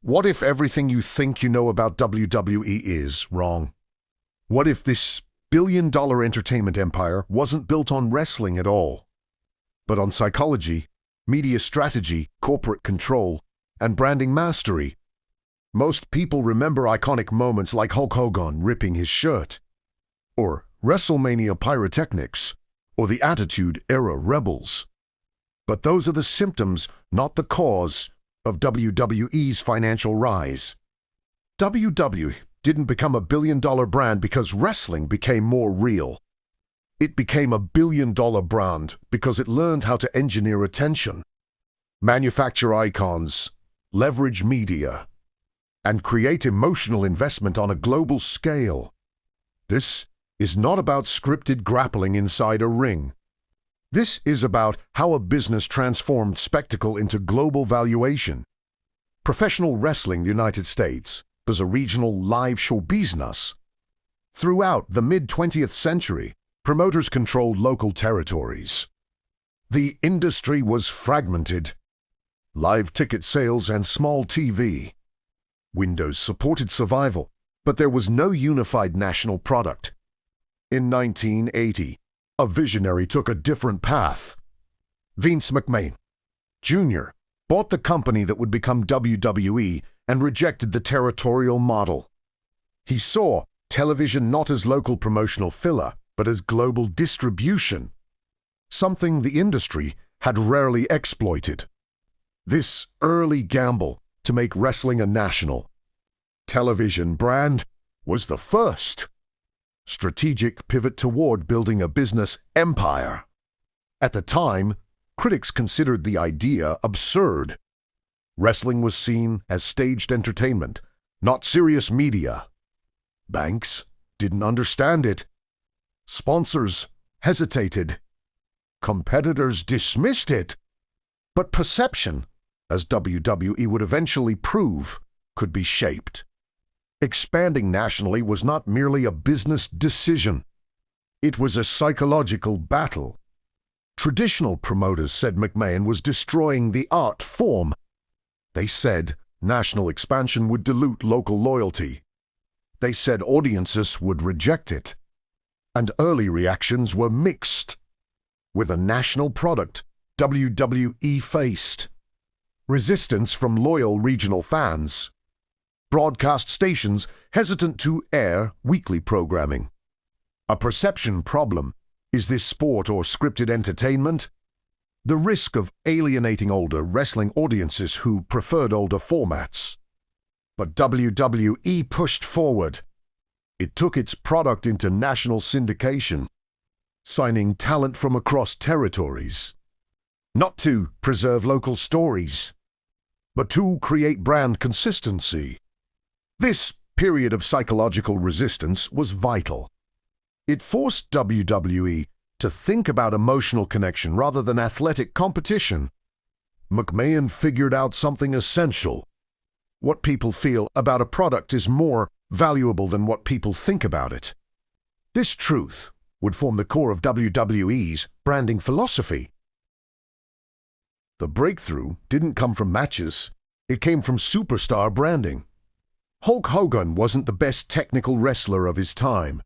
What if everything you think you know about WWE is wrong? What if this billion-dollar entertainment empire wasn't built on wrestling at all, but on psychology, media strategy, corporate control, and branding mastery? Most people remember iconic moments like Hulk Hogan ripping his shirt, or WrestleMania pyrotechnics, or the Attitude Era Rebels. But those are the symptoms, not the cause, of WWE's financial rise. WWE didn't become a billion-dollar brand because wrestling became more real. It became a billion-dollar brand because it learned how to engineer attention, manufacture icons, leverage media, and create emotional investment on a global scale. This is not about scripted grappling inside a ring. This is about how a business transformed spectacle into global valuation. Professional wrestling in the United States was a regional live show business. Throughout the mid-20th century, promoters controlled local territories. The industry was fragmented. Live ticket sales and small TV windows supported survival, but there was no unified national product. In 1980, a visionary took a different path. Vince McMahon, Jr. bought the company that would become WWE and rejected the territorial model. He saw television not as local promotional filler, but as global distribution, something the industry had rarely exploited. This early gamble to make wrestling a national television brand was the first strategic pivot toward building a business empire. At the time, critics considered the idea absurd. Wrestling was seen as staged entertainment, not serious media. Banks didn't understand it. Sponsors hesitated. Competitors dismissed it. But perception, as WWE would eventually prove, could be shaped. Expanding nationally was not merely a business decision. It was a psychological battle. Traditional promoters said McMahon was destroying the art form. They said national expansion would dilute local loyalty. They said audiences would reject it. And early reactions were mixed. With a national product, WWE faced resistance from loyal regional fans, broadcast stations hesitant to air weekly programming. A perception problem. Is this sport or scripted entertainment? The risk of alienating older wrestling audiences who preferred older formats. But WWE pushed forward. It took its product into national syndication, signing talent from across territories. Not to preserve local stories, but to create brand consistency. This period of psychological resistance was vital. It forced WWE to think about emotional connection rather than athletic competition. McMahon figured out something essential. What people feel about a product is more valuable than what people think about it. This truth would form the core of WWE's branding philosophy. The breakthrough didn't come from matches. It came from superstar branding. Hulk Hogan wasn't the best technical wrestler of his time,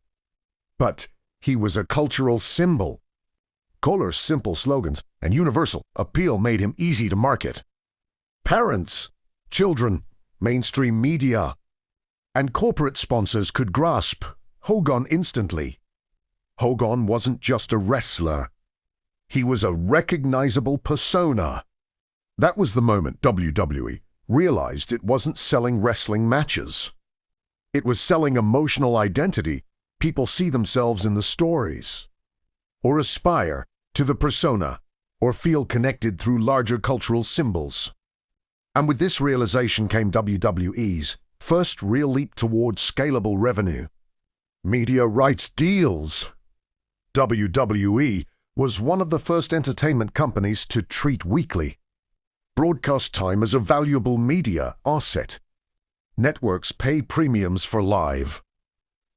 but he was a cultural symbol. Kohler's simple slogans and universal appeal made him easy to market. Parents, children, mainstream media, and corporate sponsors could grasp Hogan instantly. Hogan wasn't just a wrestler. He was a recognizable persona. That was the moment WWE realized it wasn't selling wrestling matches. It was selling emotional identity. People see themselves in the stories, or aspire to the persona, or feel connected through larger cultural symbols. And with this realization came WWE's first real leap towards scalable revenue. Media rights deals. WWE was one of the first entertainment companies to treat weekly broadcast time as a valuable media asset. Networks pay premiums for live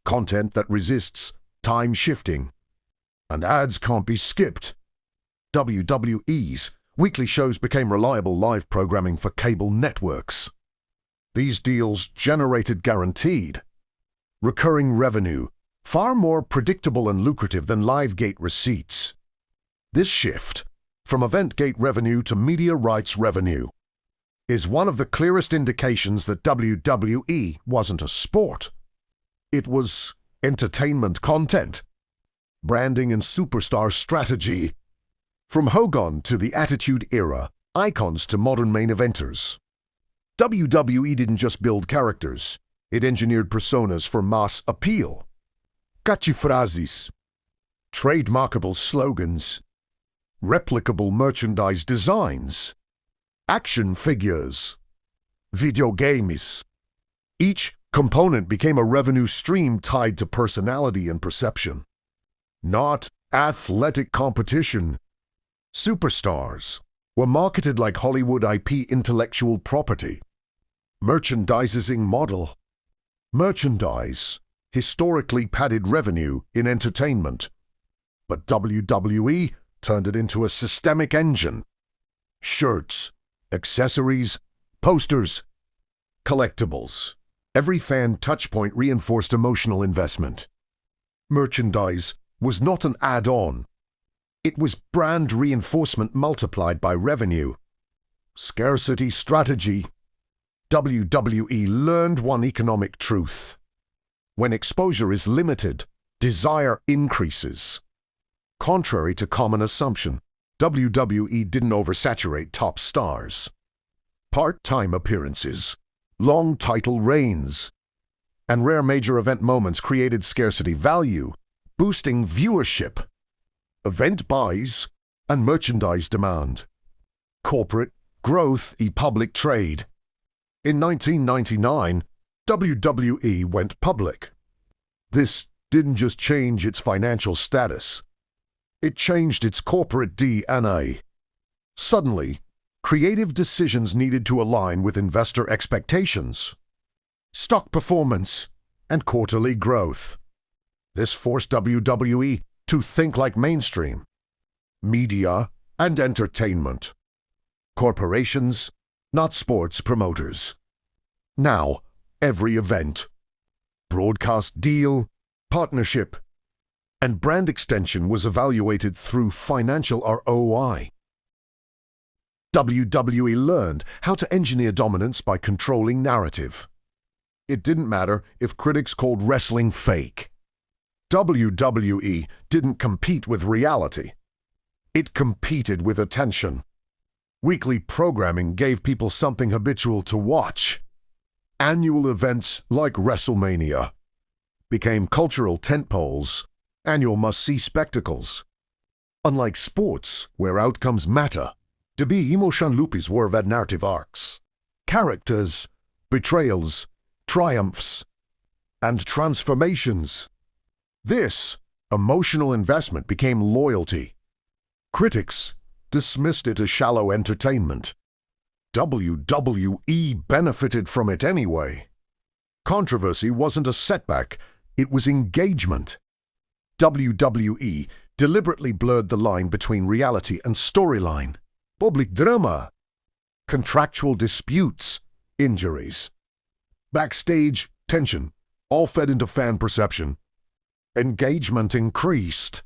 content that resists time shifting, and ads can't be skipped. WWE's weekly shows became reliable live programming for cable networks. These deals generated guaranteed, recurring revenue, far more predictable and lucrative than live gate receipts. This shift, from event gate revenue to media rights revenue, is one of the clearest indications that WWE wasn't a sport. It was entertainment content, branding and superstar strategy. From Hogan to the Attitude Era, icons to modern main eventers. WWE didn't just build characters, it engineered personas for mass appeal. Catchy phrases, trademarkable slogans, replicable merchandise designs, action figures, video games. Each component became a revenue stream tied to personality and perception, not athletic competition. Superstars were marketed like Hollywood IP intellectual property. Merchandising model. Merchandise historically padded revenue in entertainment, but WWE turned it into a systemic engine. Shirts, accessories, posters, collectibles. Every fan touchpoint reinforced emotional investment. Merchandise was not an add-on. It was brand reinforcement multiplied by revenue. Scarcity strategy. WWE learned one economic truth. When exposure is limited, desire increases. Contrary to common assumption, WWE didn't oversaturate top stars. Part-time appearances, long title reigns, and rare major event moments created scarcity value, boosting viewership, event buys, and merchandise demand. Corporate growth e public trade. In 1999, WWE went public. This didn't just change its financial status. It changed its corporate DNA. Suddenly, creative decisions needed to align with investor expectations, stock performance, and quarterly growth. This forced WWE to think like mainstream, media, and entertainment. Corporations, not sports promoters. Now, every event, broadcast deal, partnership, and brand extension was evaluated through financial ROI. WWE learned how to engineer dominance by controlling narrative. It didn't matter if critics called wrestling fake. WWE didn't compete with reality. It competed with attention. Weekly programming gave people something habitual to watch. Annual events like WrestleMania became cultural tentpoles, annual must-see spectacles. Unlike sports, where outcomes matter, debut emotion lupis were about narrative arcs, characters, betrayals, triumphs, and transformations. This emotional investment became loyalty. Critics dismissed it as shallow entertainment. WWE benefited from it anyway. Controversy wasn't a setback, it was engagement. WWE deliberately blurred the line between reality and storyline. Public drama, contractual disputes, injuries, backstage tension, all fed into fan perception. Engagement increased.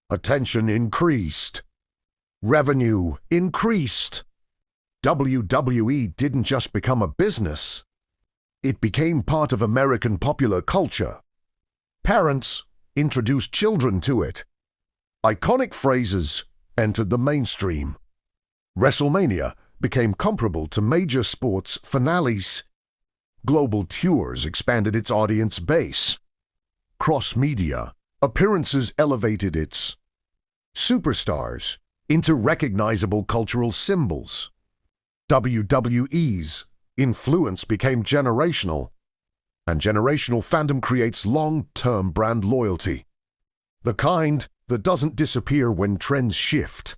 Attention increased. Revenue increased. WWE didn't just become a business. It became part of American popular culture. Parents introduced children to it. Iconic phrases entered the mainstream. WrestleMania became comparable to major sports finales. Global tours expanded its audience base. Cross-media appearances elevated its superstars into recognizable cultural symbols. WWE's influence became generational, and generational fandom creates long-term brand loyalty, the kind that doesn't disappear when trends shift.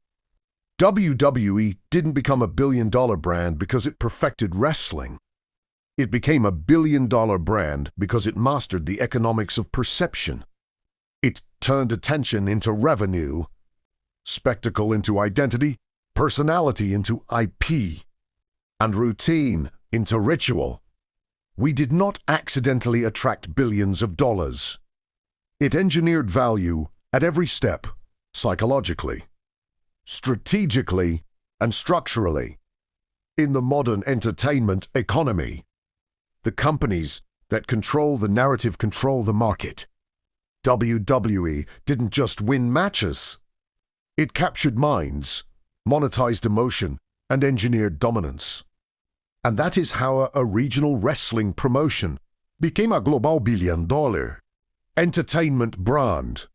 WWE didn't become a billion-dollar brand because it perfected wrestling. It became a billion-dollar brand because it mastered the economics of perception. It turned attention into revenue, spectacle into identity, personality into IP, and routine into ritual. We did not accidentally attract billions of dollars. It engineered value at every step, psychologically, strategically, and structurally. In the modern entertainment economy, the companies that control the narrative control the market. WWE didn't just win matches. It captured minds, monetized emotion, and engineered dominance. And that is how a regional wrestling promotion became a global billion-dollar entertainment brand.